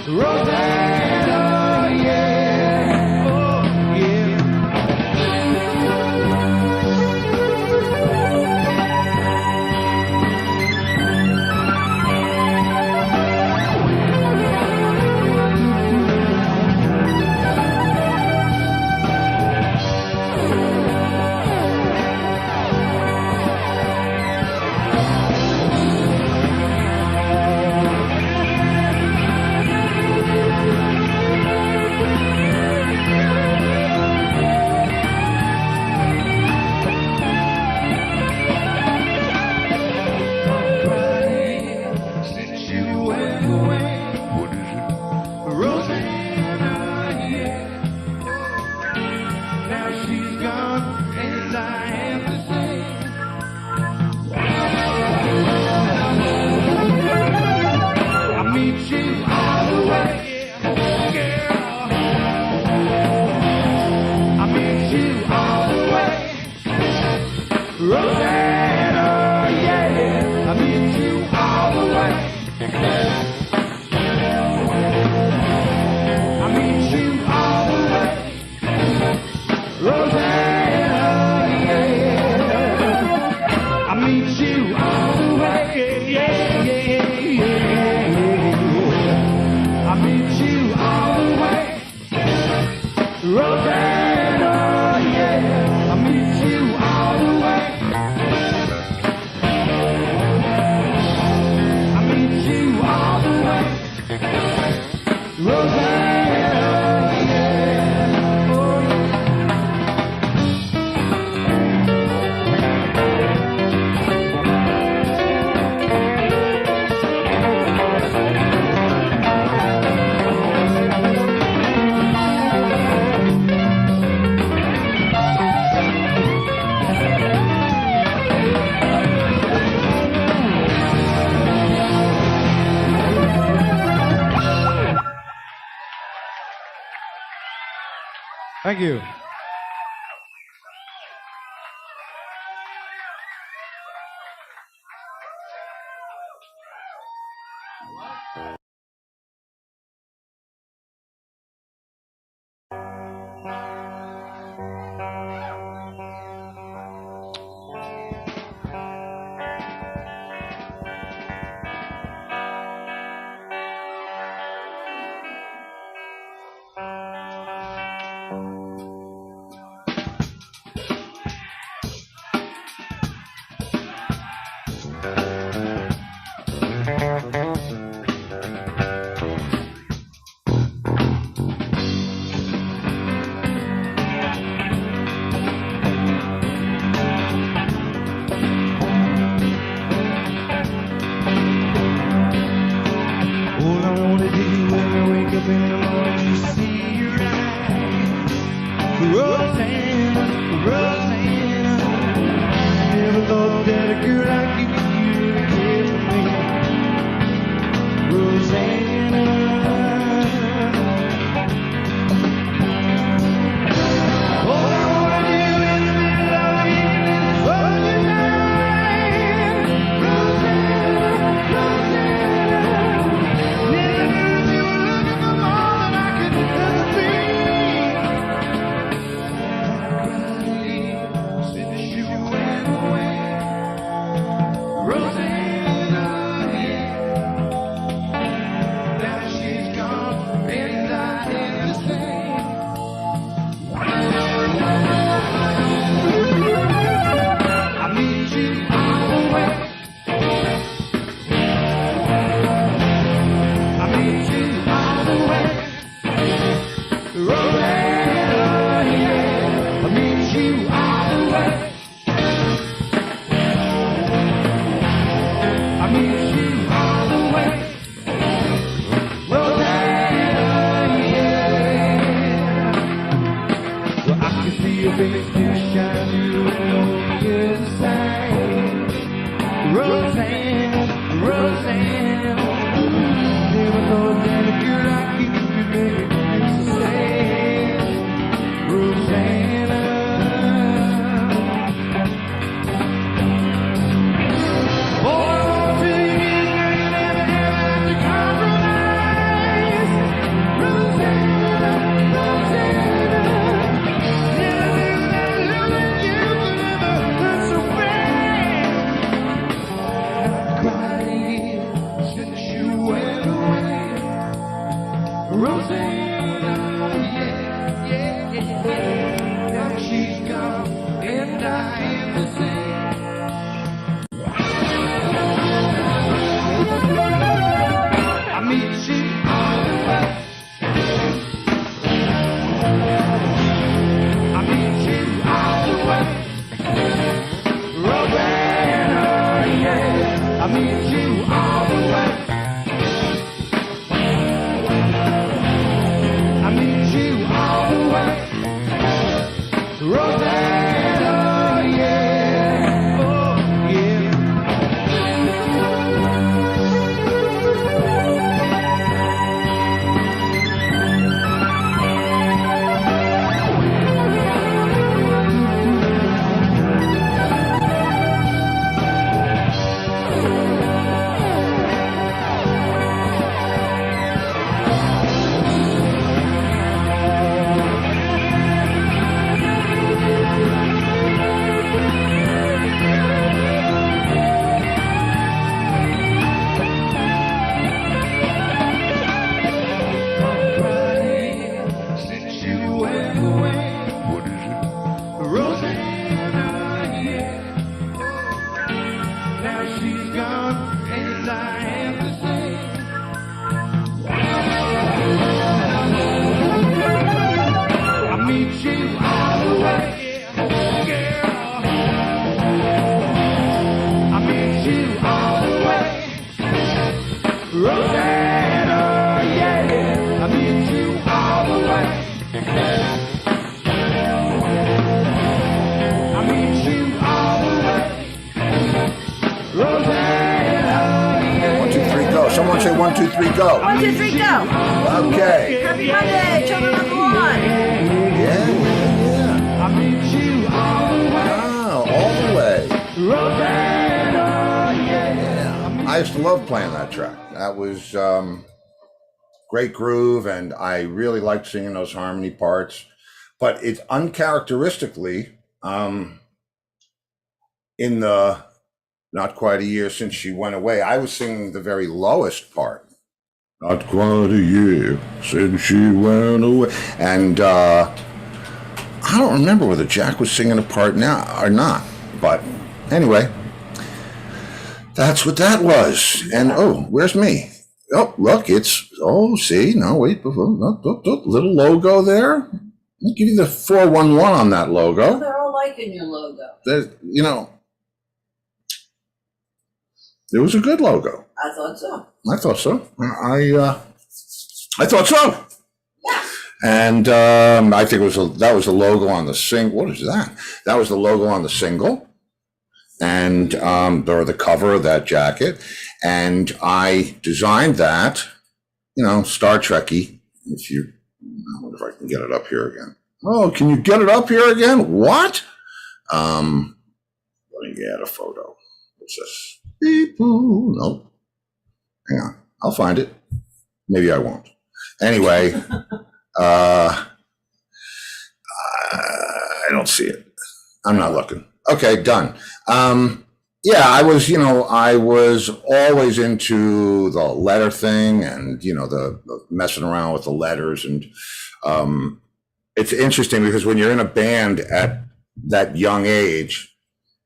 Rosanna, yeah. Thank you. Someone say 1, 2, 3, go. 1, 2, 3, go. Okay. Happy Monday, children of the Lawn. Yeah. Oh, all the way. Yeah. I used to love playing that track. That was great groove, and I really liked singing those harmony parts. But it's uncharacteristically, in the not quite a year since she went away, I was singing the very lowest part. Not quite a year since she went away. And I don't remember whether Jack was singing a part now or not. But anyway, that's what that was. And oh, where's me? Oh, look, it's, oh, see, no, wait, little logo there. I'll give you the 411 on that logo. Well, they're all liking your logo. You know, it was a good logo. I thought so. I thought so. I thought so. Yeah. And I think that was the logo on the single. What is that? That was the logo on the single, and or the cover of that jacket. And I designed that, you know, Star Trek-y. I wonder if I can get it up here again. Oh, can you get it up here again? What? Let me get a photo. What's this? Nope. Hang on. I'll find it. Maybe I won't. Anyway, I don't see it. I'm not looking. Okay, done. Yeah, I was always into the letter thing, and, you know, the messing around with the letters. And it's interesting because when you're in a band at that young age,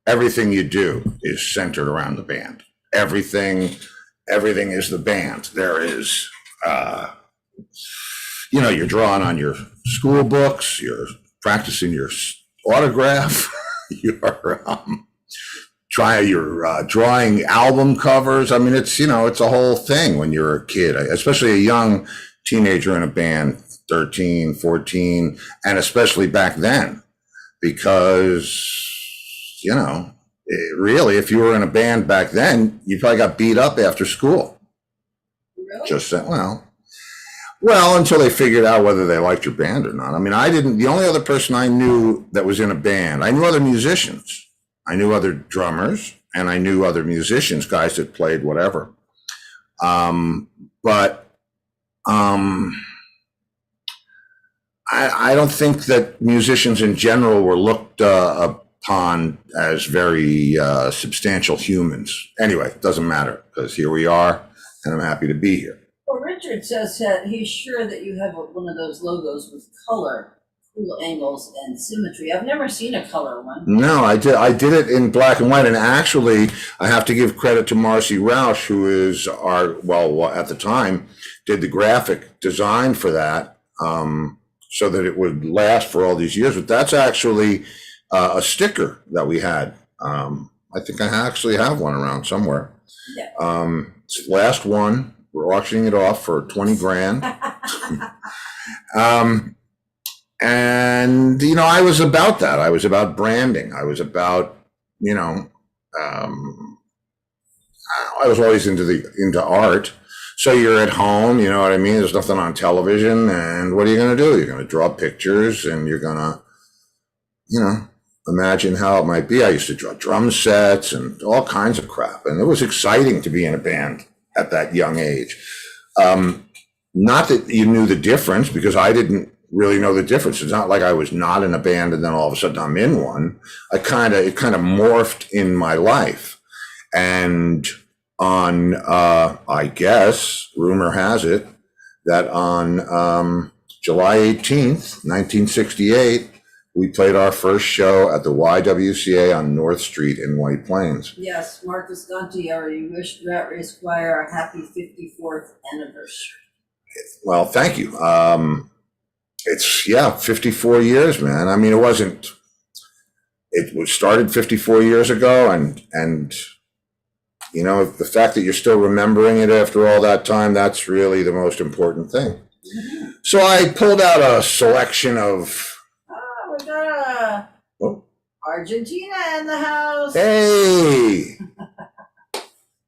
everything you do is centered around the band. Everything is the band. There is, you're drawing on your school books, you're practicing your autograph, you're drawing album covers. I mean, it's a whole thing when you're a kid, especially a young teenager in a band, 13, 14, and especially back then, because, really, if you were in a band back then, you probably got beat up after school. Really? Just said, well, until they figured out whether they liked your band or not. I mean, the only other person I knew that was in a band, I knew other musicians. I knew other drummers, and I knew other musicians, guys that played whatever. But I don't think that musicians in general were looked upon as very substantial humans. Anyway, it doesn't matter, because here we are, and I'm happy to be here. Well, Richard says that he's sure that you have one of those logos with color, cool angles, and symmetry. I've never seen a color one. No, I did it in black and white, and actually, I have to give credit to Marcy Roush, who is at the time, did the graphic design for that, so that it would last for all these years. But that's actually a sticker that we had. I think I actually have one around somewhere. Yeah. It's the last one. We're auctioning it off for 20 grand. And, I was about that. I was about branding. I was about, I was always into art. So you're at home, you know what I mean? There's nothing on television. And what are you going to do? You're going to draw pictures, and you're going to, imagine how it might be. I used to draw drum sets and all kinds of crap. And it was exciting to be in a band at that young age. Not that you knew the difference, because I didn't really know the difference. It's not like I was not in a band and then all of a sudden I'm in one. It kind of morphed in my life. And on, I guess, rumor has it that on July 18th, 1968, we played our first show at the YWCA on North Street in White Plains. Yes, Marcus Gonti, you wish Rat Race Choir a happy 54th anniversary. Well, thank you. It's 54 years, man. I mean, it was started 54 years ago, and the fact that you're still remembering it after all that time, that's really the most important thing. Mm-hmm. So I pulled out a selection of... we got Argentina in the house. Hey!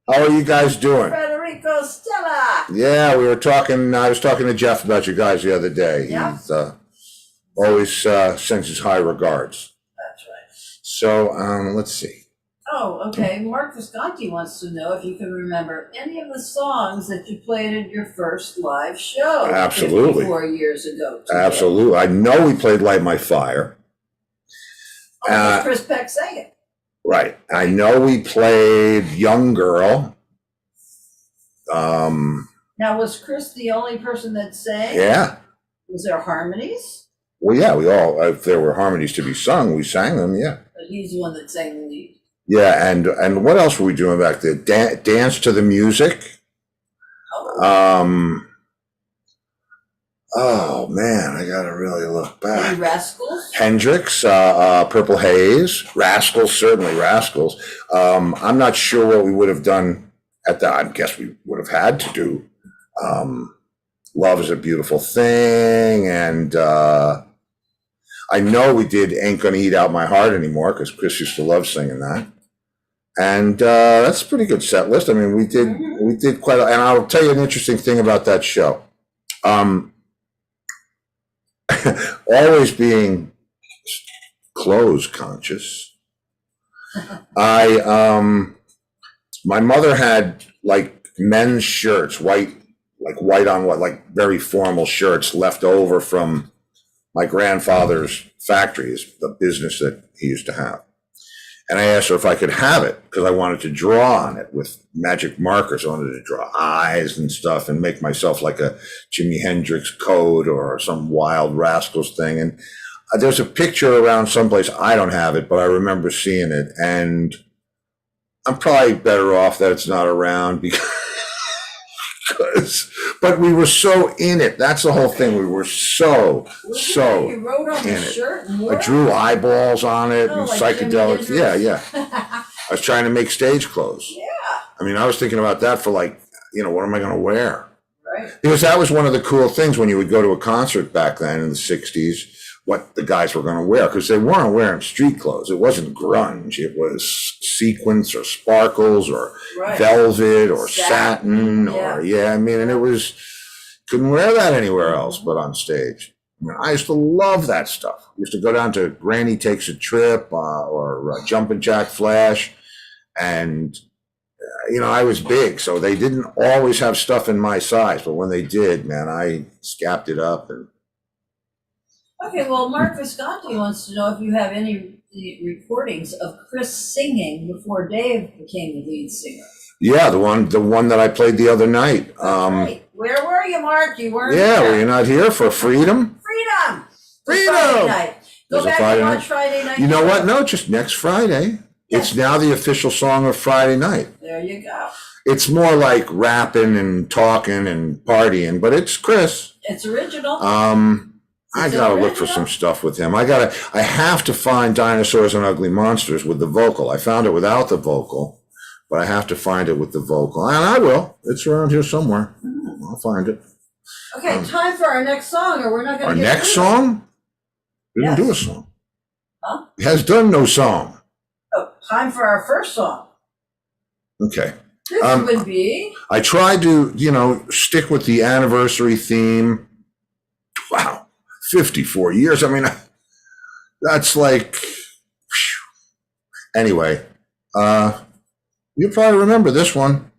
How are you guys doing? Federico Stella. Yeah, I was talking to Jeff about you guys the other day. Yeah. always sends his high regards. That's right. So let's see. Oh, okay. Mark Visconti wants to know if you can remember any of the songs that you played at your first live show. Absolutely. 54 years ago. Today. Absolutely. I know we played Light My Fire. Oh, Chris Peck sang it. Right. I know we played Young Girl. Now, was Chris the only person that sang? Yeah. Was there harmonies? Well, yeah, we all, if there were harmonies to be sung, we sang them, yeah. But he's the one that sang the lead. Yeah, and what else were we doing back there? Dance to the music. Oh. Oh man, I gotta really look back. Any Rascals? Hendrix, Purple Haze, Rascals, certainly Rascals. I'm not sure what we would have done at that. I guess we would have had to do Love Is a Beautiful Thing, and I know we did Ain't Gonna Eat Out My Heart Anymore, because Chris used to love singing that. And that's a pretty good set list. I mean, we did quite a, and I'll tell you an interesting thing about that show. Always being clothes conscious, my mother had like men's shirts, white on white, like very formal shirts left over from my grandfather's factories, the business that he used to have. And I asked her if I could have it because I wanted to draw on it with magic markers. I wanted to draw eyes and stuff and make myself like a Jimi Hendrix coat or some Wild Rascals thing. And there's a picture around someplace. I don't have it, but I remember seeing it. And I'm probably better off that it's not around because but we were so in it. That's the whole thing. We were so you wrote on the shirt and I drew eyeballs on it and like psychedelics. Yeah. I was trying to make stage clothes. Yeah. I mean, I was thinking about that for like, what am I going to wear? Right. Because that was one of the cool things when you would go to a concert back then in the 60s, what the guys were going to wear, because they weren't wearing street clothes. It wasn't grunge. It was sequins or sparkles or velvet or satin or, and it was, couldn't wear that anywhere else but on stage. I mean, I used to love that stuff. I used to go down to Granny Takes a Trip or Jumpin' Jack Flash. And, I was big, so they didn't always have stuff in my size. But when they did, man, I scapped it up. And okay, well, Mark Visconti wants to know if you have any recordings of Chris singing before Dave became the lead singer. Yeah, the one that I played the other night. Right. Where were you, Mark? You weren't here. Were you not here for Freedom? Freedom! Freedom! Night. Go back and watch Friday night. You know what? No, just next Friday. Yes. It's now the official song of Friday night. There you go. It's more like rapping and talking and partying, but it's Chris. It's original. I gotta look for some stuff with him. I have to find Dinosaurs and Ugly Monsters with the vocal. I found it without the vocal, but I have to find it with the vocal. And I will. It's around here somewhere. I'll find it. Okay, time for our next song, or we're not going to get our next song? We didn't do a song. Huh? It has done no song. Oh, time for our first song. Okay. This would be? I tried to, stick with the anniversary theme. Wow. 54 years. I mean, that's like, anyway, you'll probably remember this one.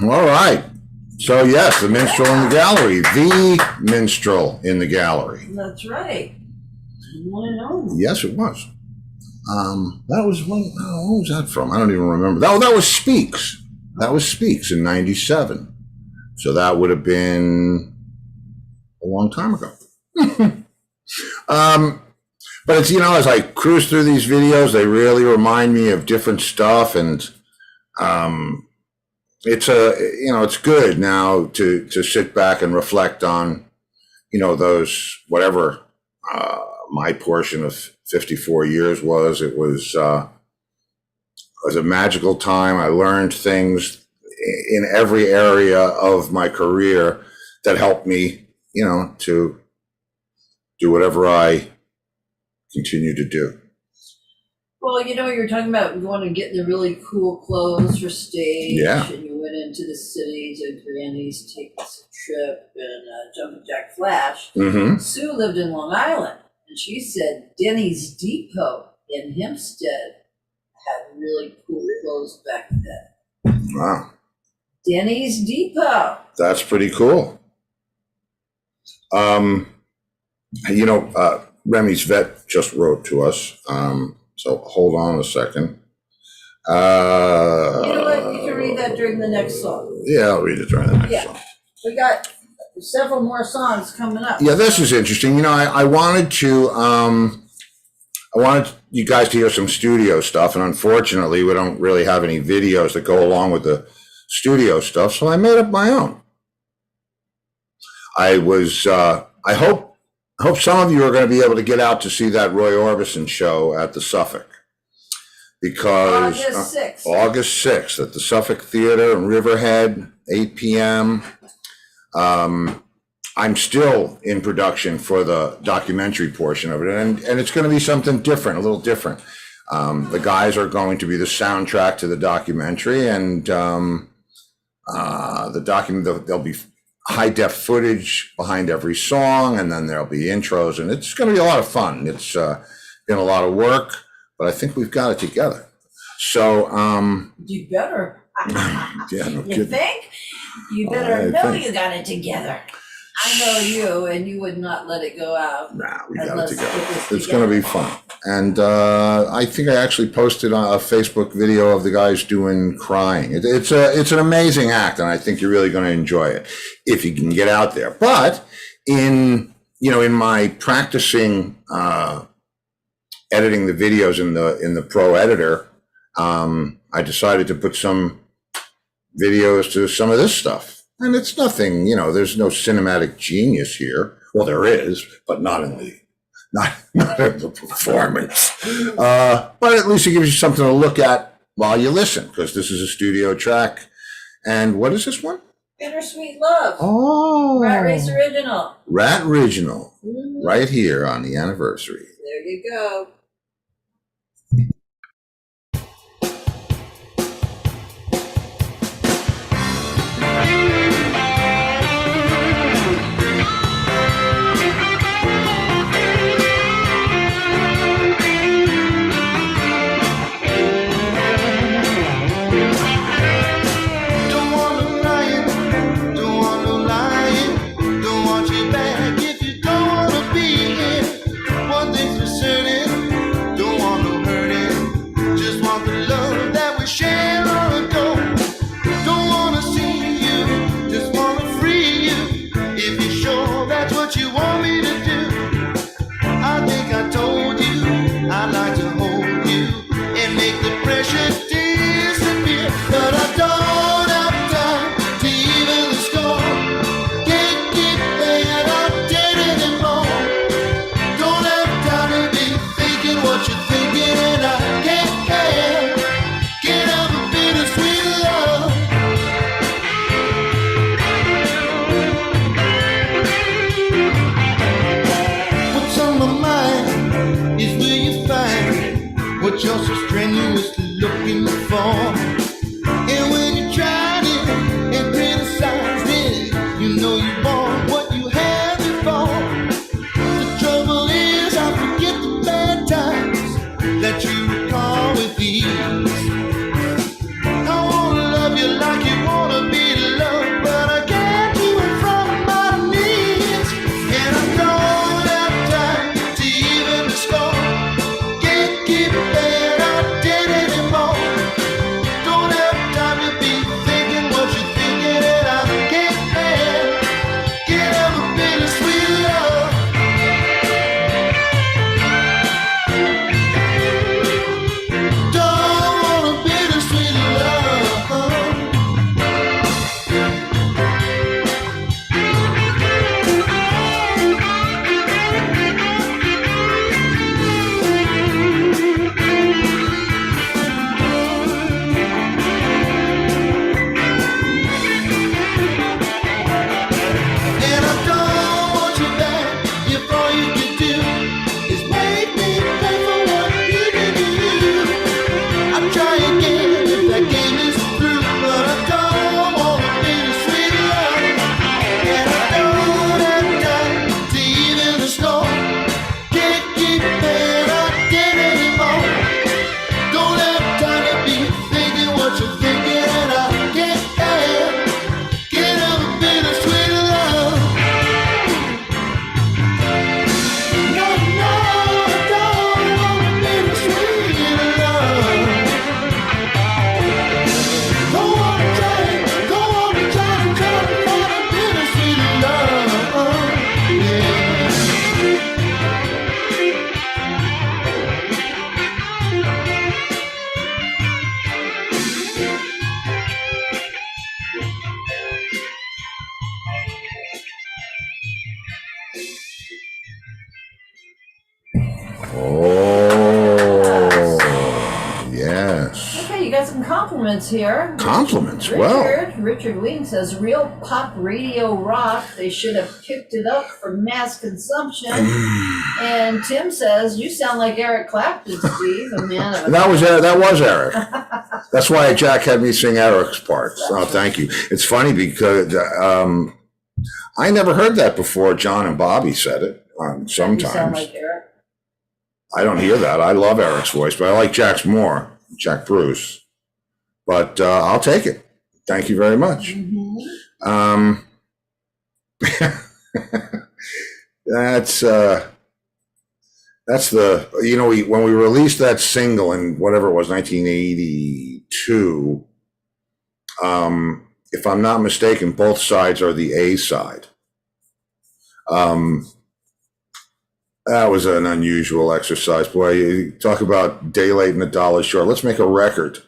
All right. So yes, the minstrel in the gallery, the minstrel in the gallery. That's right. One and only. Yes, it was. That was one. Oh, what was that from? I don't even remember. That was Speaks. That was Speaks in '97. So that would have been a long time ago. But it's, as I cruise through these videos, they really remind me of different stuff, and it's good now to sit back and reflect on, those, whatever my portion of 54 years was. It was a magical time. I learned things in every area of my career that helped me, to do whatever I continue to do. Well, you're talking about going and getting the really cool clothes for stage. Yeah. And you went into the city to Granny's, take us a trip, and Jumpin' Jack Flash. Mm-hmm. Sue lived in Long Island, and she said Denny's Depot in Hempstead had really cool clothes back then. Wow. Denny's Depot. That's pretty cool. Remy's vet just wrote to us. So hold on a second. You know what? You can read that during the next song. Yeah, I'll read it during the next song. We got several more songs coming up. Yeah, this is interesting. I wanted you guys to hear some studio stuff, and unfortunately, we don't really have any videos that go along with the studio stuff, so I made up my own. I hope some of you are going to be able to get out to see that Roy Orbison show at the Suffolk, because August 6th at the Suffolk Theater in Riverhead, 8 p.m. I'm still in production for the documentary portion of it, and it's going to be something different, a little different. The guys are going to be the soundtrack to the documentary, and there'll be high def footage behind every song, and then there'll be intros, and it's going to be a lot of fun. It's been a lot of work, but I think we've got it together. So you better. Yeah, no you kidding. think? You better you got it together. I know you, and you would not let it go out. Nah, we got it together. It's going to be fun. And I think I actually posted a Facebook video of the guys doing Crying. It's an amazing act, and I think you're really going to enjoy it if you can get out there. But in my practicing editing the videos in the Pro Editor, I decided to put some videos to some of this stuff. And it's nothing, there's no cinematic genius here. Well, there is, but not in the performance. But at least it gives you something to look at while you listen, because this is a studio track. And what is this one? Bittersweet Love. Oh. Rat Race Original. Rat Original. Mm-hmm. Right here on the anniversary. There you go. If you don't wanna be here, one thing's for certain. Oh, yes. Okay, you got some compliments here. Compliments, well. Richard Wing says, real pop radio rock. They should have picked it up for mass consumption. And Tim says, you sound like Eric Clapton, Steve, a man of a... That was Eric. That's why Jack had me sing Eric's parts. Oh, thank you. It's funny because I never heard that before. John and Bobby said it sometimes. You sound like Eric. I don't hear that. I love Eric's voice, but I like Jack's more, Jack Bruce. But I'll take it. Thank you very much. Mm-hmm. That's the, you know, when we released that single in whatever it was, 1982, if I'm not mistaken, both sides are the A side. That was an unusual exercise. Boy, you talk about day late and a dollar short. Let's make a record,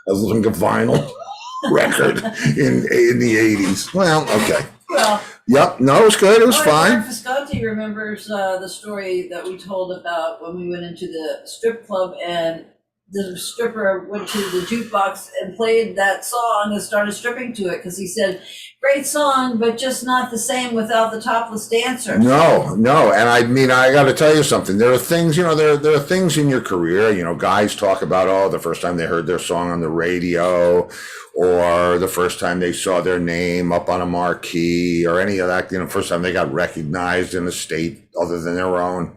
a vinyl record in the 80s. Well, okay. Well, yep. No, it was good. It was fine. Mark Visconti remembers the story that we told about when we went into the strip club and the stripper went to the jukebox and played that song and started stripping to it because he said, great song, but just not the same without the topless dancer. No. And I mean, I got to tell you something. There are things, you know, there are things in your career, you know, guys talk about, oh, the first time they heard their song on the radio or the first time they saw their name up on a marquee or any of that, you know, first time they got recognized in a state other than their own.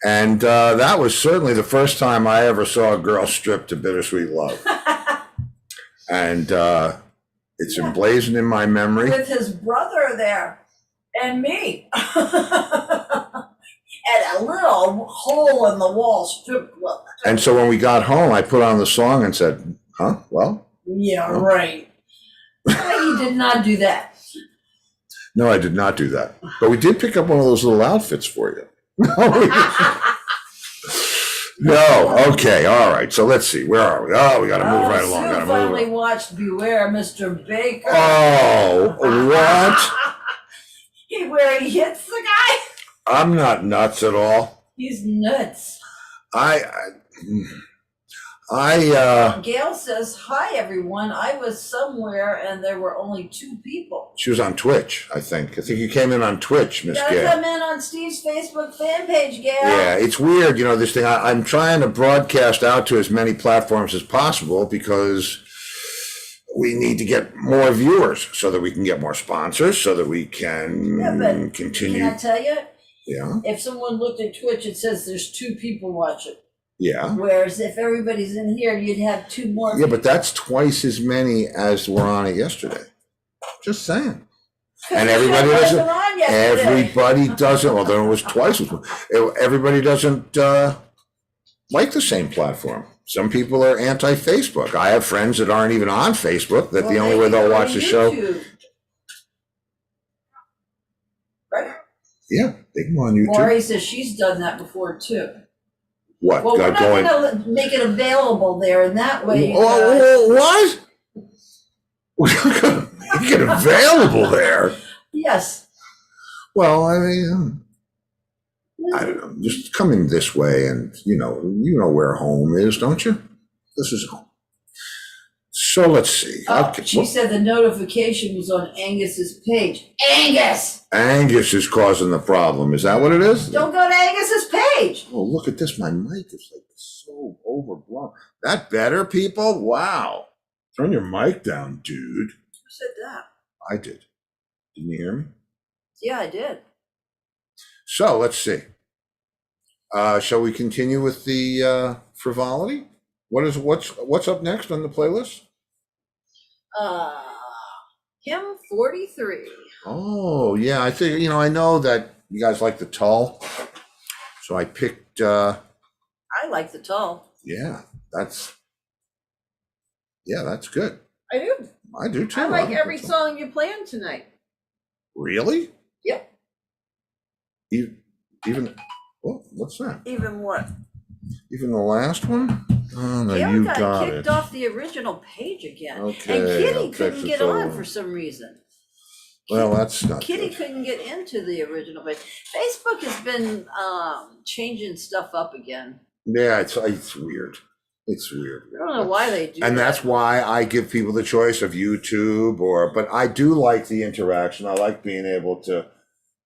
And that was certainly the first time I ever saw a girl strip to Bittersweet Love. And it's emblazoned in my memory. With his brother there and me. And a little hole in the wall strip club. And so when we got home, I put on the song and said, huh, well? Yeah, right. You did not do that. No, I did not do that. But we did pick up one of those little outfits for you. No, okay, all right. So let's see. Where are we? Oh, we got to move right along. Sue finally watched Beware, Mr. Baker. Oh, what? Where he hits the guy? I'm not nuts at all. He's nuts. Gail says, hi, everyone. I was somewhere and there were only 2 people. She was on Twitch, I think. I think you came in on Twitch, Miss Gail. Come in on Steve's Facebook fan page, Gail. Yeah, it's weird, you know, this thing. I'm trying to broadcast out to as many platforms as possible because we need to get more viewers so that we can get more sponsors, so that we can continue. Can I tell you? Yeah. If someone looked at Twitch, it says there's 2 people watching. Yeah. Whereas if everybody's in here, you'd have 2 more. Yeah, but that's twice as many as were on it yesterday. Just saying. And everybody doesn't. Everybody doesn't. Well, then it was twice as much. Everybody doesn't like the same platform. Some people are anti-Facebook. I have friends that aren't even on Facebook. That the only way they'll watch the show. Right. Yeah, they can go on YouTube. Laurie says she's done that before too. What? Well, we're not going to make it available there, and that way. What? We're not going to make it available there. Yes. Well, I mean, I don't know. Just come in this way, and you know where home is, don't you? This is home. So let's see. She said the notification was on Angus's page. Angus! Angus is causing the problem. Is that what it is? Don't go to Angus's page. Oh, look at this. My mic is like so overblown. That better, people? Wow. Turn your mic down, dude. Who said that? I did. Didn't you hear me? Yeah, I did. So let's see. Shall we continue with the frivolity? What's up next on the playlist? Kim 43. Oh yeah, I think I know that you guys like the Tull, so I picked. I like the Tull. Yeah, that's good. I do. I do too. I like every song you playing tonight. Really? Yep. Even what's that? Even what? Even the last one? Oh no, Gail you got kicked kicked off the original page again. Okay, and Kitty I'll couldn't fix get it on over. for some reason. Well, that's not Kitty good. couldn't get into the original page. Facebook has been changing stuff up again. Yeah, it's weird. It's weird. I don't know why they do And that. that's why I give people the choice of YouTube but I do like the interaction. I like being able to,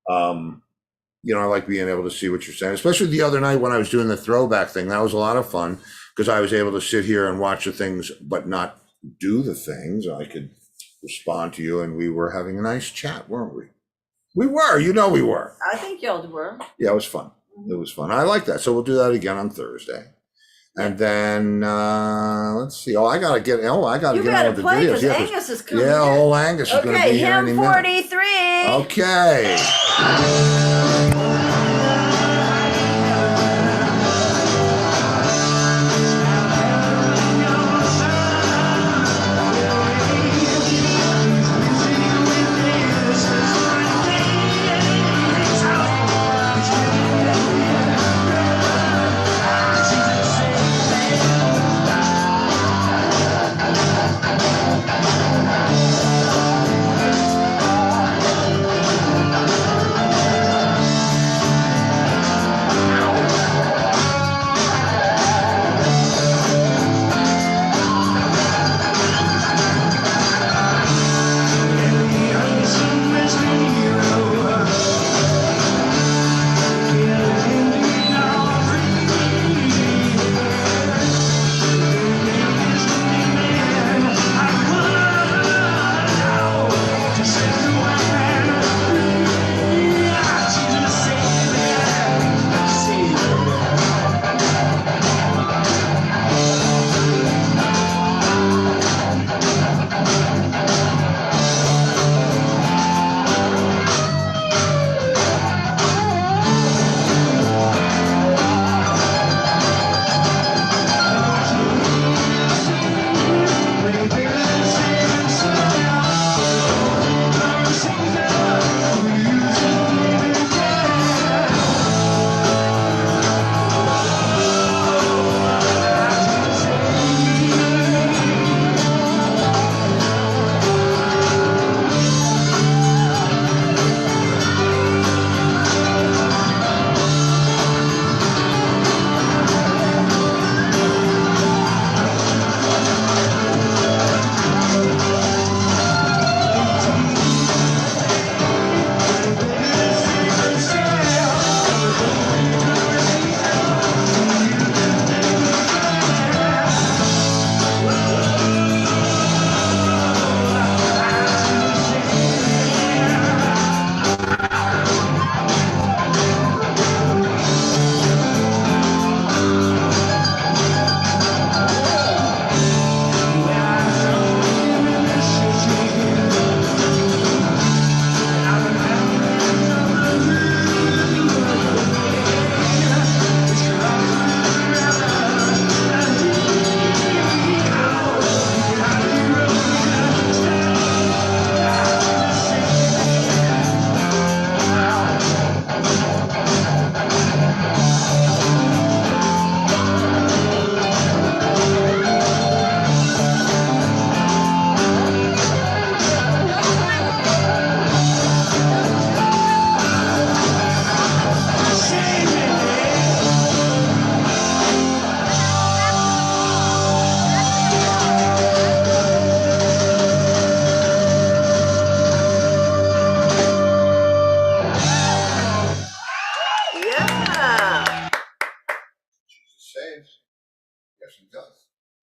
I like being able to see what you're saying, especially the other night when I was doing the throwback thing. That was a lot of fun because I was able to sit here and watch the things, but not do the things. I could respond to you, and we were having a nice chat, weren't we? We were, we were. I think y'all were. Yeah, it was fun. It was fun. I like that. So we'll do that again on Thursday. And then let's see. I gotta get on with the play videos. because Angus is coming. Yeah, old Angus is going to be here any him minute. 43. Okay.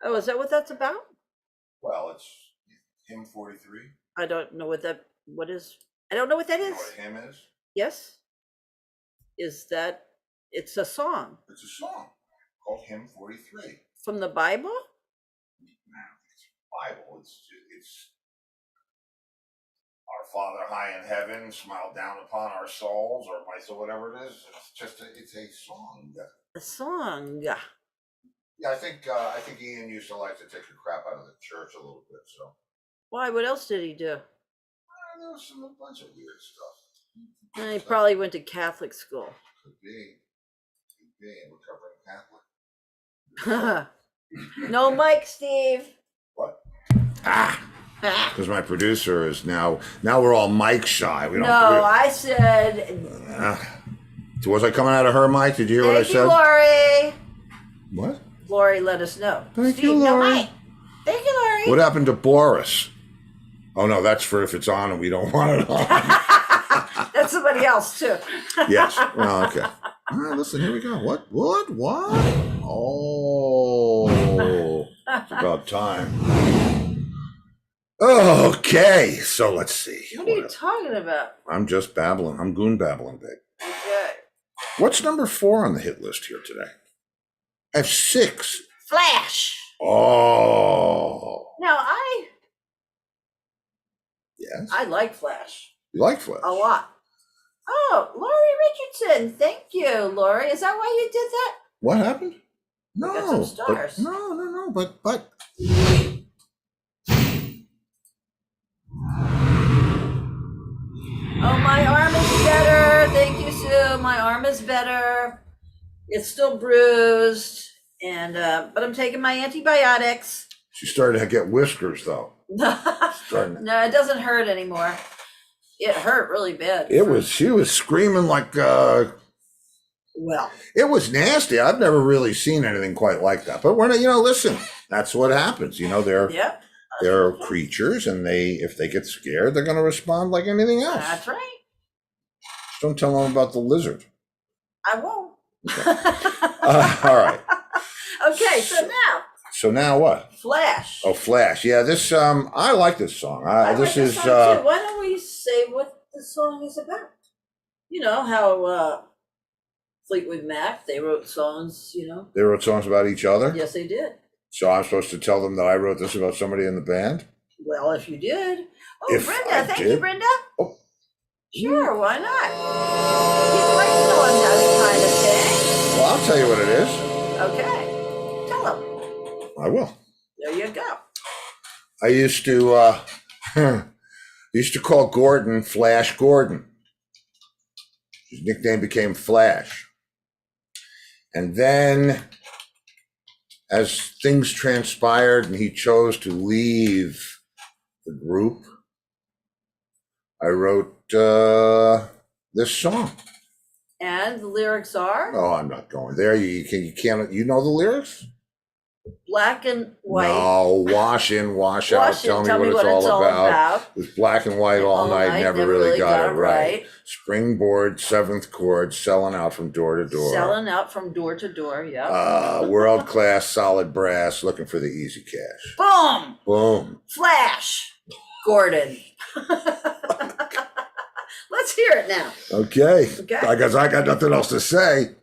Oh, is that what that's about? Well, it's hymn 43. I don't know what that is. I don't know what that You is. know what a hymn is? Yes. Is that it's a song It's a song called Hymn 43. from the Bible? It's Bible. It's Our Father high in heaven, smile down upon our souls, or whatever it is. It's a song. A song. Yeah, I think Ian used to like to take a crap out of the church a little bit. So Why? What else did he do? there was a bunch of weird stuff. He probably went to Catholic school. Could be a recovering Catholic. No mic, Steve. What? Because my producer is now we're all mic shy. We don't. No, I said. Was I coming out of her mic? Did you hear what I Thank said? you, Lori. What? Lori let us know. Thank Steve, you, no Lori. mic. Thank you, Lori. What happened to Boris? Oh no, that's for if it's on and we don't want it on. That's somebody else too. Yes. Well, okay. All right, listen, here we go. What? Oh, it's about time. Okay, so let's see. What are you talking about? I'm just babbling. I'm goon babbling, babe. Okay. What's number 4 on the hit list here today? I have 6. Flash. Oh. Now Yes. I like Flash You like Flash? a lot. Oh, Lori Richardson. Thank you, Lori. Is that why you did that? What happened? No. got some stars. No. But. Oh, my arm is better. Thank you, Sue. My arm is better. It's still bruised, and but I'm taking my antibiotics. She started to get whiskers, though. No, it doesn't hurt anymore. It hurt really bad. She was screaming like, well, it was nasty. I've never really seen anything quite like that. But listen, that's what happens. yep. They're creatures, and if they get scared, they're going to respond like anything else. That's right. Just don't tell them about the lizard. I won't. All right. Okay, So now what? Flash. Oh, Flash. Yeah, this I like this song. I This like is song too. Why don't we say what the song is about? You know how Fleetwood Mac, they wrote songs, They wrote songs about each other. Yes, they did. So I'm supposed to tell them that I wrote this about somebody in the band? Well, if you did. Oh, If Brenda, I thank did. you, Brenda. Oh. Sure, why not? He's writing on that kind of thing. Well, I'll tell you what it is. Okay, tell him. I will. There you go. I used to call Gordon Flash Gordon. His nickname became Flash. And then, as things transpired and he chose to leave the group, I wrote this song. And the lyrics are Oh, I'm not going there. You can't. You know the lyrics? black and white. No, wash in, wash out. Wash in, Tell me what it's all about. It was black and white all night. Never really got it right. Springboard, 7th chord, selling out from door to door. Selling out from door to door. Yeah. World class, solid brass, looking for the easy cash. Boom. Boom. Flash. Gordon. Let's hear it now. Okay. I guess I got nothing else to say.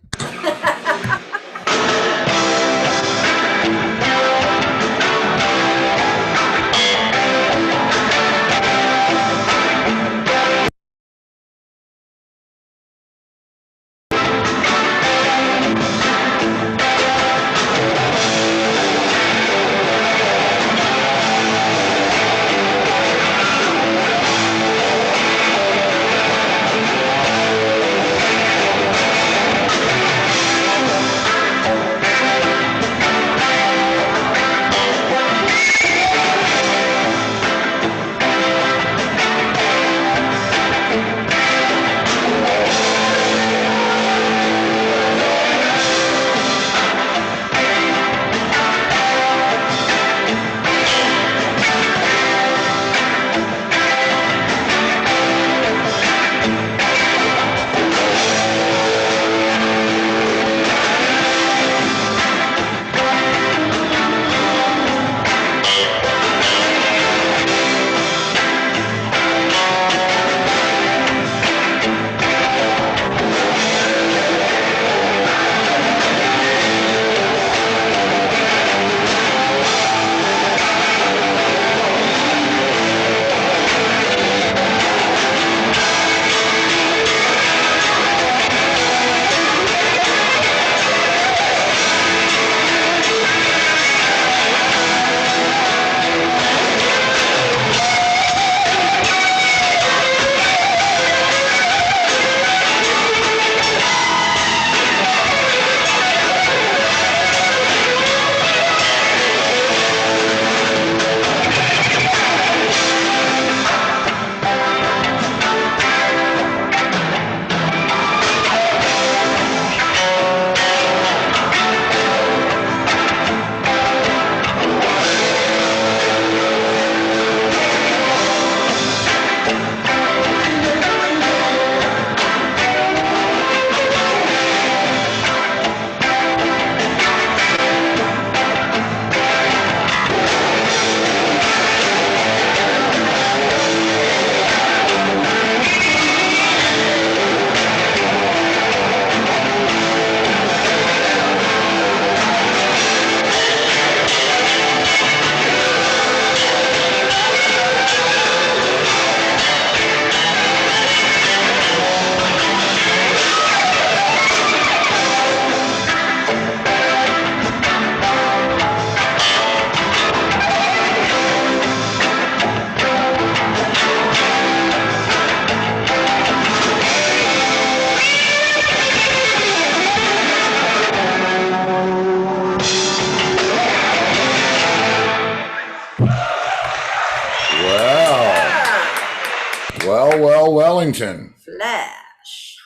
Arlington. Flash.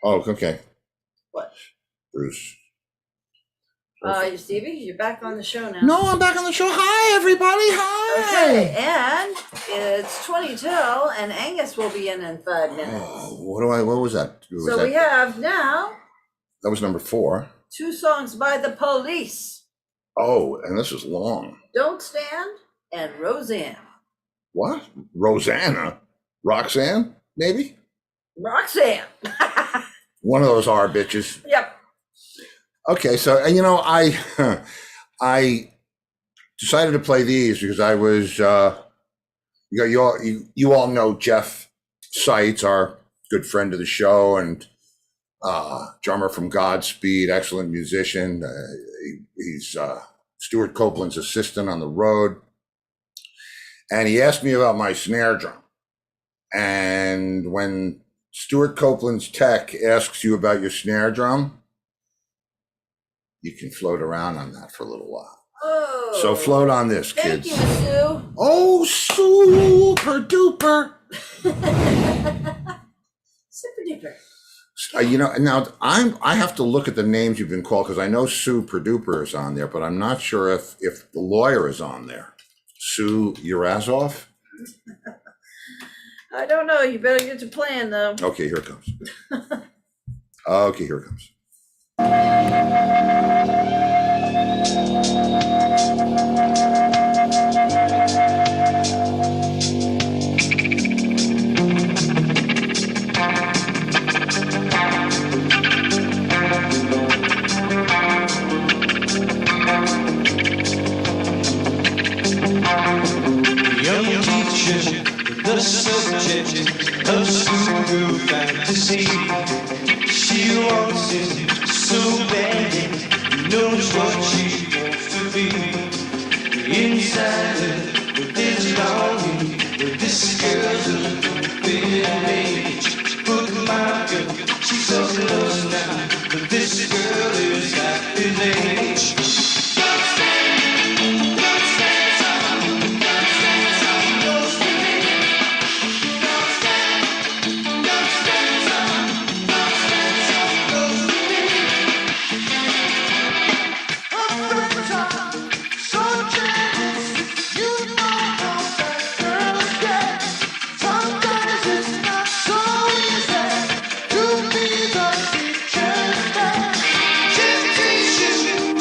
Oh, okay. What? Bruce. Stevie, you're back on the show now. No, I'm back on the show. Hi, everybody. Hi. Okay, and it's 20 till, and Angus will be in 5 minutes. Oh, what was that? So we have now. That was number 4. 2 songs by the Police. Oh, and this is long. Don't Stand and Roseanne. What? Rosanna? Roxanne? Maybe? Roxanne. One of those R bitches. Yep. Okay, so I decided to play these because I was you all know Jeff Seitz, our good friend of the show, and drummer from Godspeed, excellent musician. He's Stuart Copeland's assistant on the road, and he asked me about my snare drum. And when Stuart Copeland's tech asks you about your snare drum, you can float around on that for a little while. Oh. So float on this, kids. Thank you, Sue. Oh, super duper. Super duper. Now I have to look at the names you've been called because I know Sue Perduper is on there, but I'm not sure if the lawyer is on there. Sue Urazoff? I don't know. You better get to playing though. Okay, here it comes. Okay, here it comes. Young teacher, the subject of some new fantasy. She wants it so bad, knows what she wants to be. Inside her, there's longing, this girl's a little bit of age. But my girl, she's so close now, but this girl is half his age. Temptation,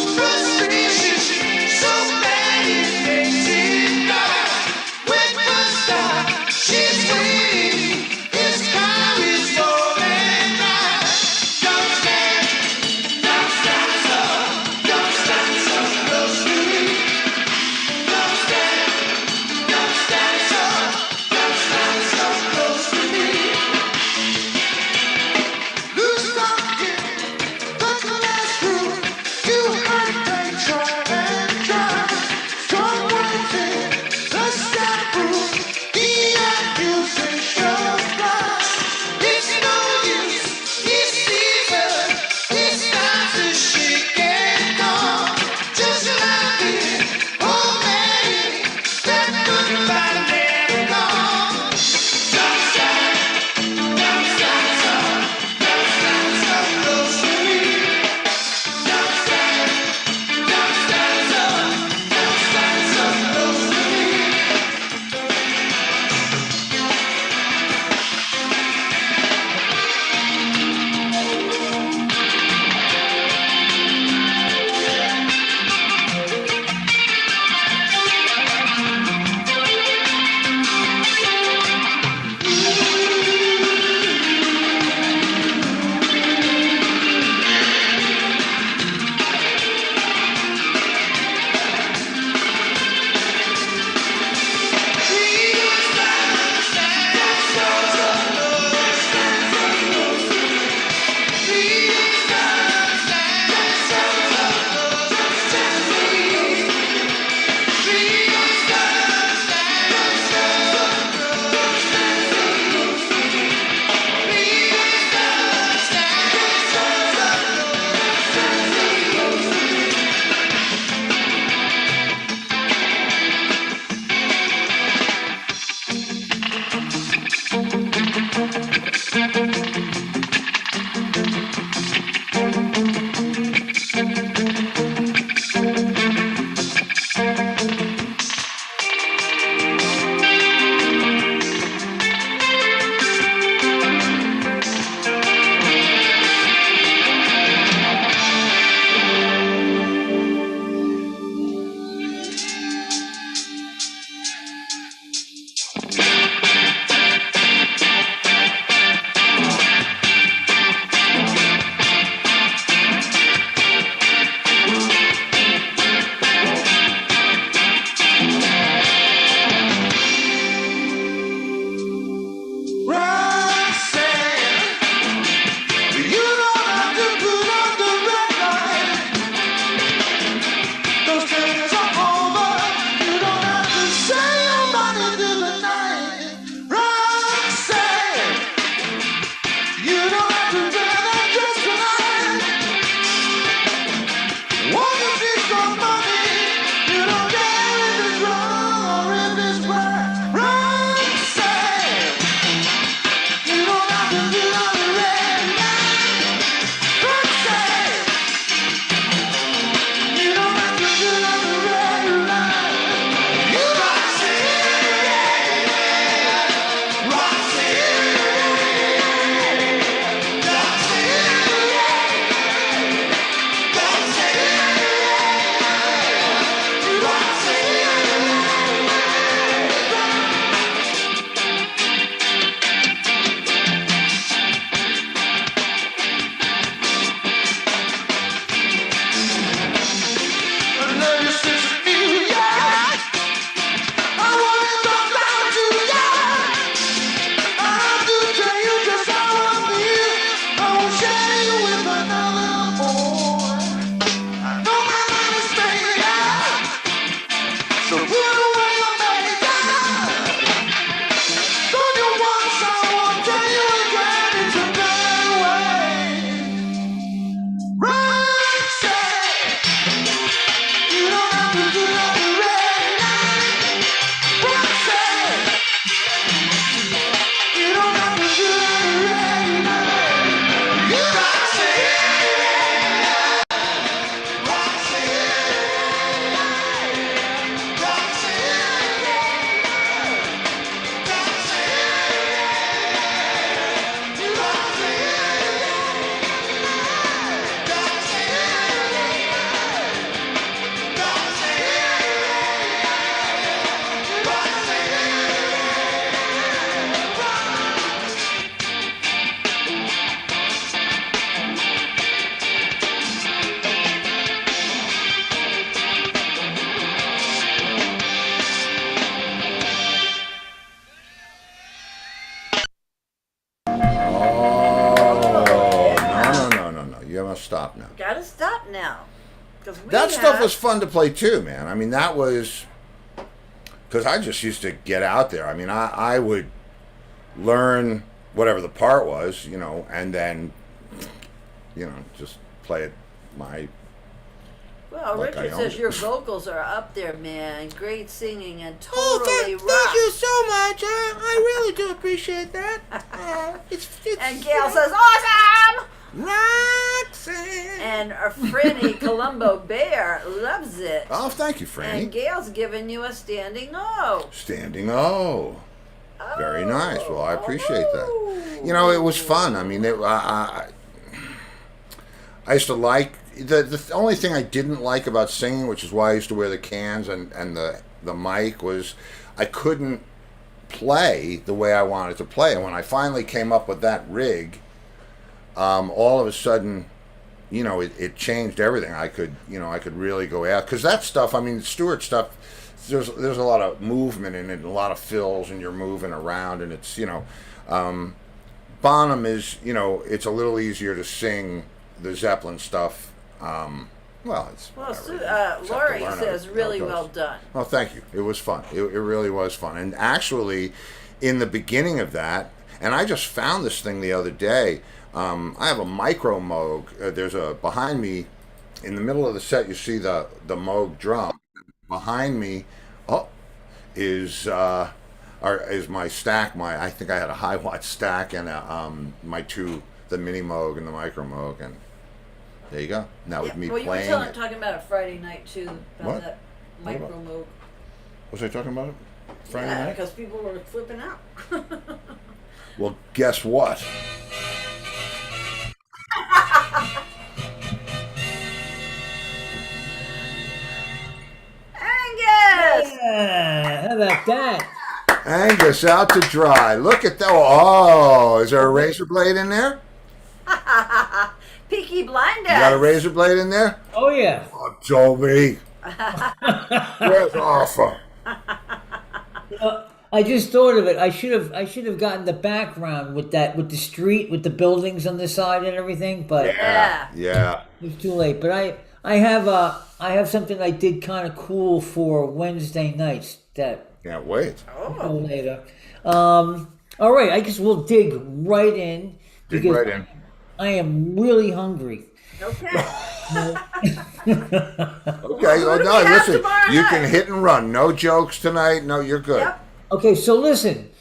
must stop now. Gotta stop now. That stuff was fun to play too, man. I mean, that was because I just used to get out there. I mean, I would learn whatever the part was, you know, and then, you know, just play it my. Well, like Richard I says owned your it. vocals are up there, man. Great singing and Oh, totally rock. thank you so much. I really do appreciate that. It's And Gail says, awesome! Roxanne. And our Franny Columbo Bear loves it. Oh, thank you, And Franny. Gail's giving you a standing O. Standing O. Very nice. Well, I appreciate that. Oh. You know, it was fun. I mean, I used to like the only thing I didn't like about singing, which is why I used to wear the cans and the mic, was I couldn't play the way I wanted to play. And when I finally came up with that rig, all of a sudden, you know, it changed everything. I could really go out, because that stuff, I mean, Stewart stuff, there's a lot of movement in it, and a lot of fills, and you're moving around, and it's, you know, Bonham is, you know, it's a little easier to sing the Zeppelin stuff. Well, it's whatever. Laurie Learn says, how it really goes. well done. Well, thank you. It was fun. It really was fun. And actually, in the beginning of that, and I just found this thing the other day. I have a micro Moog. There's a behind me, in the middle of the set. You see the Moog drum. Behind me, is my stack. I think I had a high watt stack and the mini Moog and the micro Moog, and there you go. Now with me well, you were playing. talking about it Friday night too, about What? that What micro about? mode. Was I talking about it Friday Yeah, night? because people were flipping out. Well, guess what? Angus! Yeah, how about that? Angus out to dry. Look at that. Oh, is there a razor blade in there? Peaky Blinders. You got a razor blade in there? Oh yeah. Oh, Toby. Where's Arthur? I just thought of it. I should have gotten the background with the street, with the buildings on the side and everything, but Yeah. Yeah. it was too late. But I have something I did kind of cool for Wednesday nights that Can't wait. I'll later. All right, I guess we'll dig right in. Dig because right in. I am really hungry. Okay. Okay. Who Well, do no, we have listen. tomorrow You night? can hit and run. No jokes tonight. No, you're good. Yep. Okay, so listen.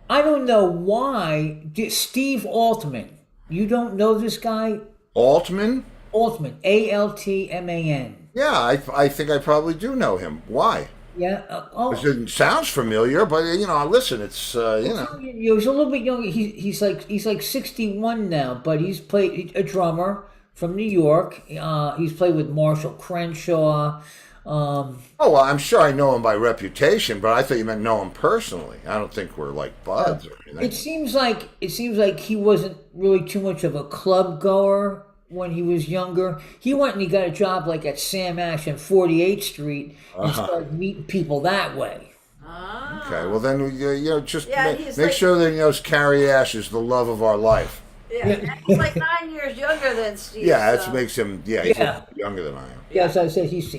I don't know why Steve Altman. You don't know this guy? Altman? Altman, Altman. Yeah, I think I probably do know him. Why? Yeah. It sounds familiar, but you know, listen, it's you know. He was a little bit younger. He's like 61 now, but he's played a drummer from New York. He's played with Marshall Crenshaw. Oh well, I'm sure I know him by reputation, but I thought you meant know him personally. I don't think we're like buds or anything. It seems like he wasn't really too much of a club goer when he was younger. He went and he got a job like at Sam Ash on 48th Street and started meeting people that way. Okay, well then you know, just Yeah, he's make like- sure that he knows Carrie Ash is the love of our life. Yeah. And he's like 9 years younger than Steve. Yeah, that so. makes him. Yeah, he's Yeah. younger than I am. Yeah, as I said, he's 2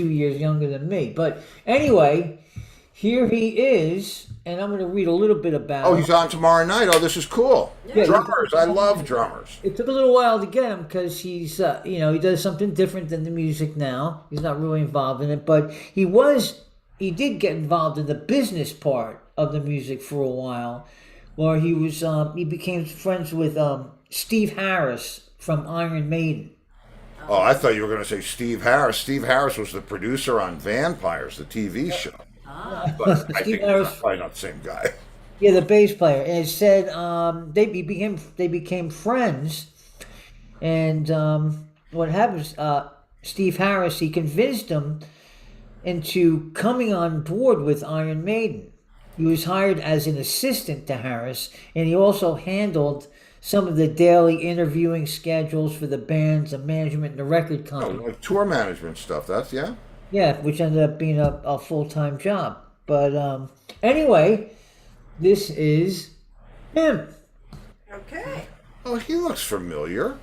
years younger than me. But anyway, here he is, and I'm going to read a little bit about Oh, him. he's on tomorrow night. Oh, this is cool. Yeah, Drummers, I love drummers. It took a little while to get him because he's, he does something different than the music now. He's not really involved in it, but he did get involved in the business part of the music for a while, where he became friends with Steve Harris from Iron Maiden. Oh, I thought you were going to say Steve Harris. Steve Harris was the producer on Vampires, the TV show. But I think Harris- he's probably not the same guy. Yeah, the bass player. And it said they became friends, and what happens? Steve Harris, he convinced him into coming on board with Iron Maiden. He was hired as an assistant to Harris, and he also handled some of the daily interviewing schedules for the bands, the management, and the record Oh, company. like tour management stuff. That's yeah. Yeah, which ended up being a full-time job. But anyway, this is him. Okay. Oh, he looks familiar.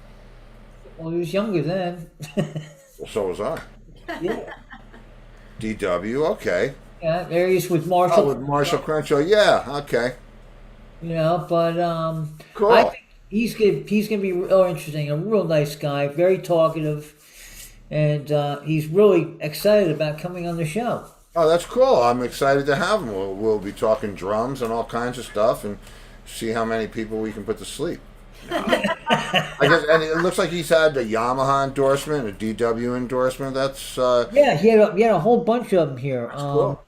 Well, he was younger then. Well, so was I. Yeah. DW, okay. Yeah, there he is with Oh, Marshall. with Marshall Crenshaw, yeah, okay. You know, but Cool. I think he's gonna be real interesting. A real nice guy, very talkative, and he's really excited about coming on the show. Oh, that's cool. I'm excited to have him. We'll be talking drums and all kinds of stuff and see how many people we can put to sleep. I guess, and it looks like he's had a Yamaha endorsement, a DW endorsement. That's Yeah, he had a whole bunch of them here. cool.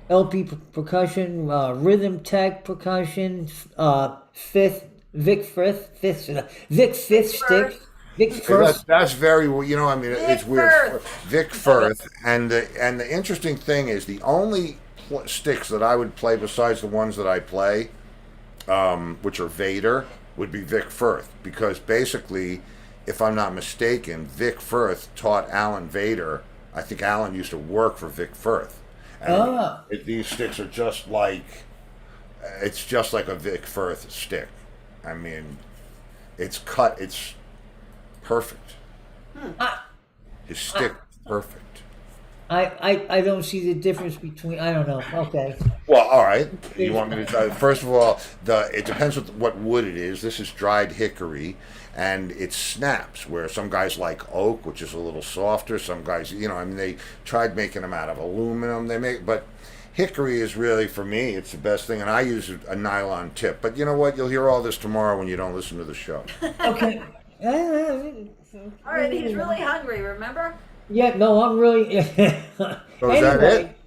LP percussion, Rhythm Tech percussion, Vic Fifth stick, Vic So First. that's very you know. I mean, it's weird. Firth. Vic Firth, and the interesting thing is the only sticks that I would play besides the ones that I play, which are Vader, would be Vic Firth, because basically, if I'm not mistaken, Vic Firth taught Alan Vader. I think Alan used to work for Vic Firth. And these sticks are just like, it's just like a Vic Firth stick. I mean, it's cut. It's perfect. His stick, perfect. I don't see the difference between. I don't know. Okay. Well, all right. You want me to try? First of all, it depends what wood it is. This is dried hickory, and it snaps. Where some guys like oak, which is a little softer. Some guys, you know, I mean, they tried making them out of aluminum. But hickory is really, for me, it's the best thing. And I use a nylon tip. But you know what? You'll hear all this tomorrow when you don't listen to the show. Okay. All right, he's really hungry, remember? Yeah, no, I'm really. So is that it?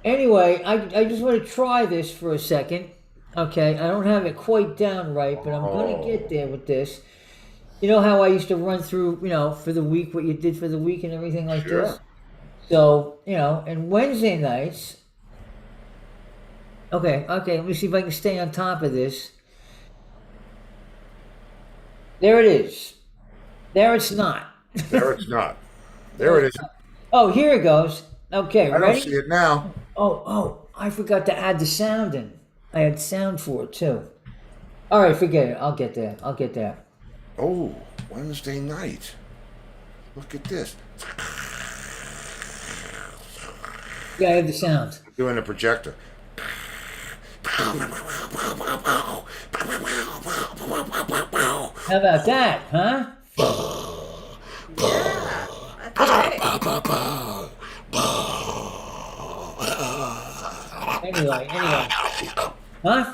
Anyway, I just want to try this for a second. Okay, I don't have it quite down right, but I'm going to get there with this. You know how I used to run through, you know, for the week, what you did for the week and everything like Sure. this? So, you know, and Wednesday nights. Okay, let me see if I can stay on top of this. There it is. There it's not. There it's not. There it is. Oh, here it goes. Okay, I ready? don't see it now. Oh, I forgot to add the sound in. I had sound for it too. All right, forget it. I'll get there. Oh, Wednesday night. Look at this. Yeah, I have the sound. Doing a projector. How about that, huh? Anyway. Huh?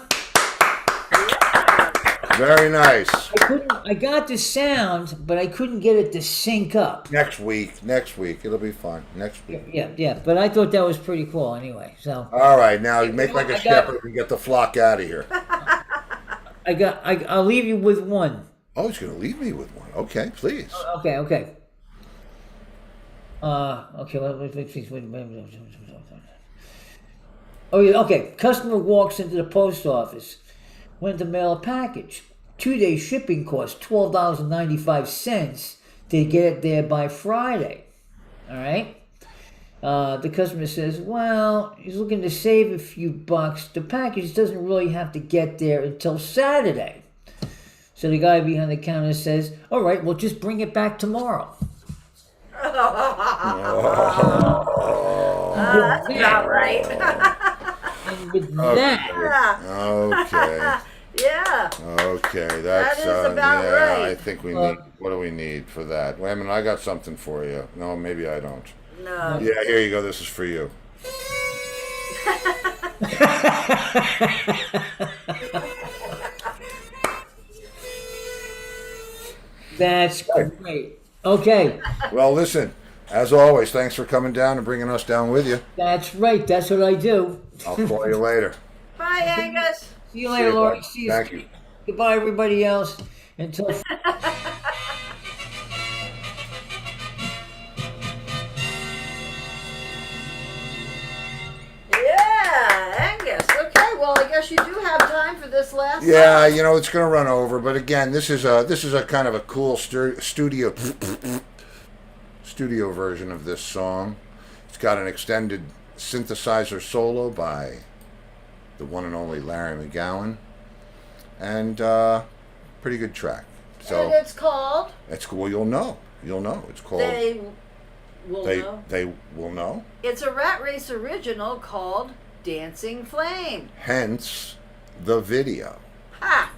Very nice. I got the sound, but I couldn't get it to sync up. Next week, it'll be fun. Next week. Yeah, but I thought that was pretty cool anyway. So All right, now make like I a got- shepherd and get the flock out of here. I'll leave you with one. Oh, he's going to leave me with one. Okay, please. Okay. Okay. Oh yeah. Okay. Customer walks into the post office. Went to mail a package. 2-day shipping cost $12.95 to get it there by Friday. All right. The customer says, well, he's looking to save a few bucks. The package doesn't really have to get there until Saturday. So the guy behind the counter says, all right, well, just bring it back tomorrow. That's about right. And with that, Okay. Yeah. Okay, that's That is about yeah, right. I think we need. What do we need for that? Wait a minute, I got something for you. No, maybe I don't. No. Yeah, here you go. This is for you. that's great. Okay, Well, listen. As always, thanks for coming down and bringing us down with you. that's right. That's what I do. I'll call you later. Bye, Angus. See you later, Laurie. bud. See you. Thank you. Goodbye, everybody else. Until. Yeah, Angus. Okay, well, I guess you do have time for this last Yeah, song. you know it's going to run over, but again, this is a kind of a cool studio version of this song. It's got an extended synthesizer solo by the one and only Larry McGowan, and pretty good track. And it's called it's well, you'll know. You'll know. It's called They Will Know. They Will Know. It's a Rat Race original called Dancing Flame. Hence the video. Ha!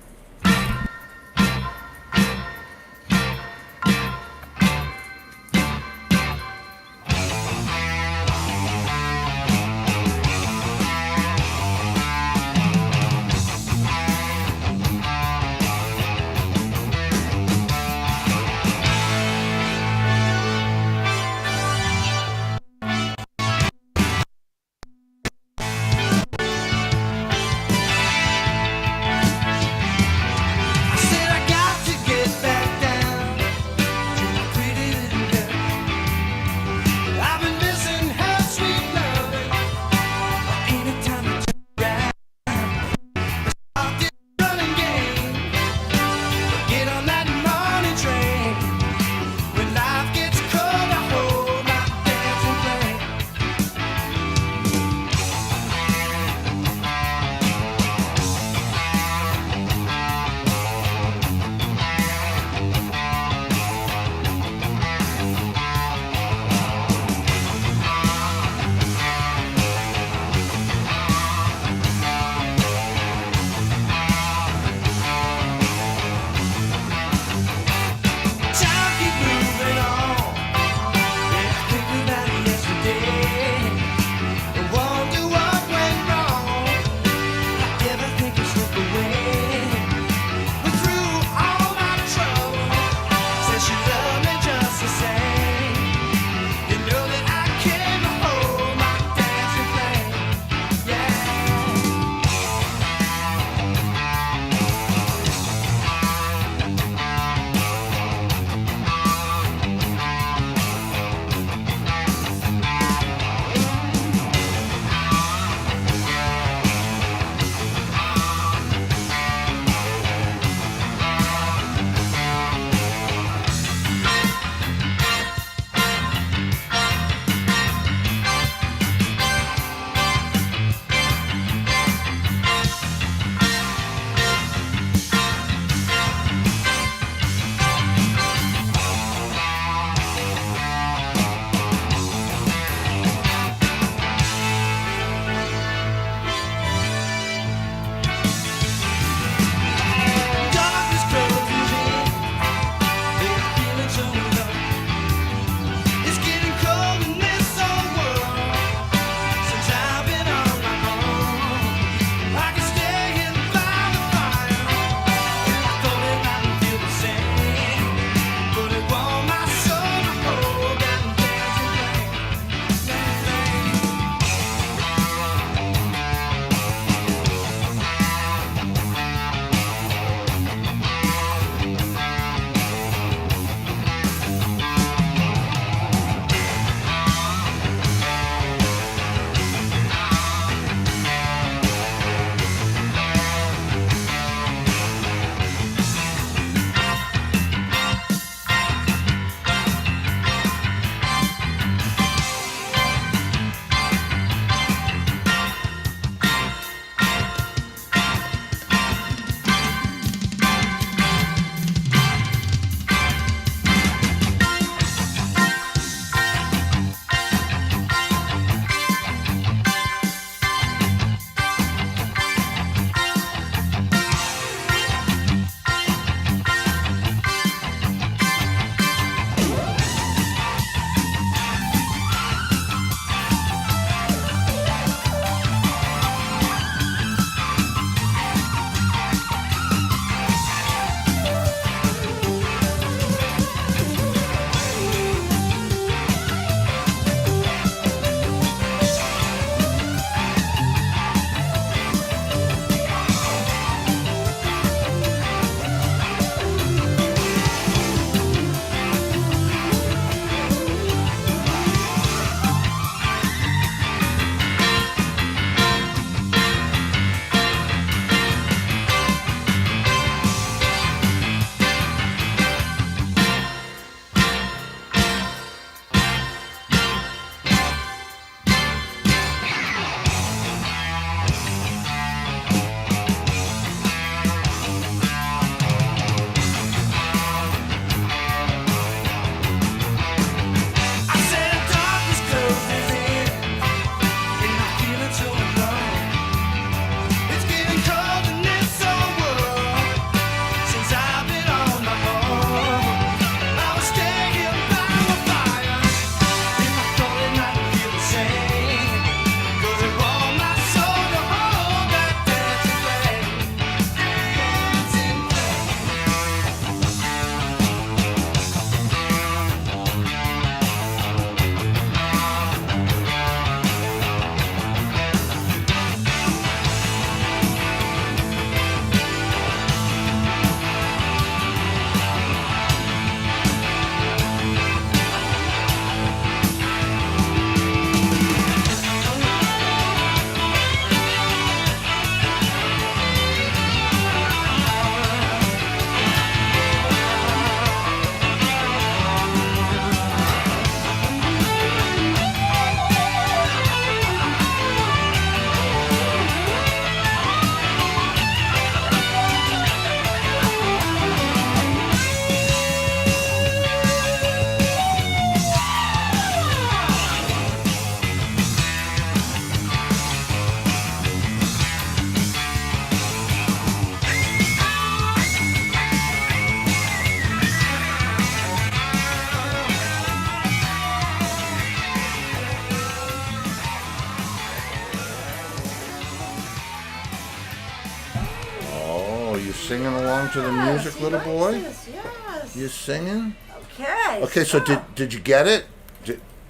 singing along to the music, Yes, little he boy? likes this, yes. You singing? Okay. Okay, so did you get it?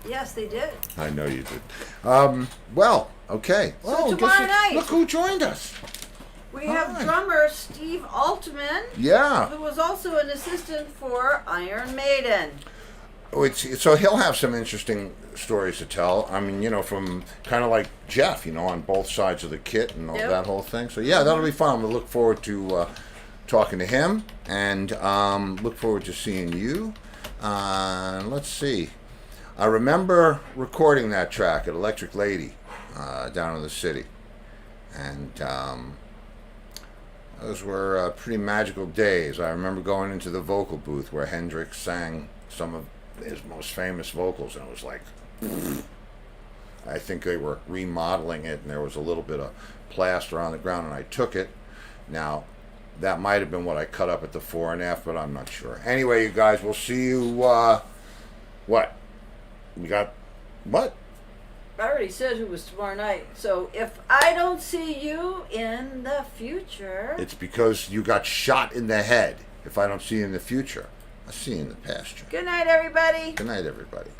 Yes, they did. I know you did. Well, okay. So guess tomorrow it- night- Look who joined us. We have Hi. drummer Steve Altman, Yeah. who was also an assistant for Iron Maiden. So he'll have some interesting stories to tell. I mean, from kind of like Jeff, on both sides of the kit and all Yep. that whole thing. So yeah, that'll be fun. We'll look forward to talking to him, and look forward to seeing you. Let's see. I remember recording that track at Electric Lady down in the city, and those were pretty magical days. I remember going into the vocal booth where Hendrix sang some of his most famous vocals, and it was like, I think they were remodeling it, and there was a little bit of plaster on the ground, and I took it. Now, that might have been what I cut up at the 4.5, but I'm not sure. Anyway, you guys, we'll see you. What? We got what? I already said who was tomorrow night. So if I don't see you in the future, It's because you got shot in the head. If I don't see you in the future, I'll see you in the pasture. good night, everybody. Good night, everybody.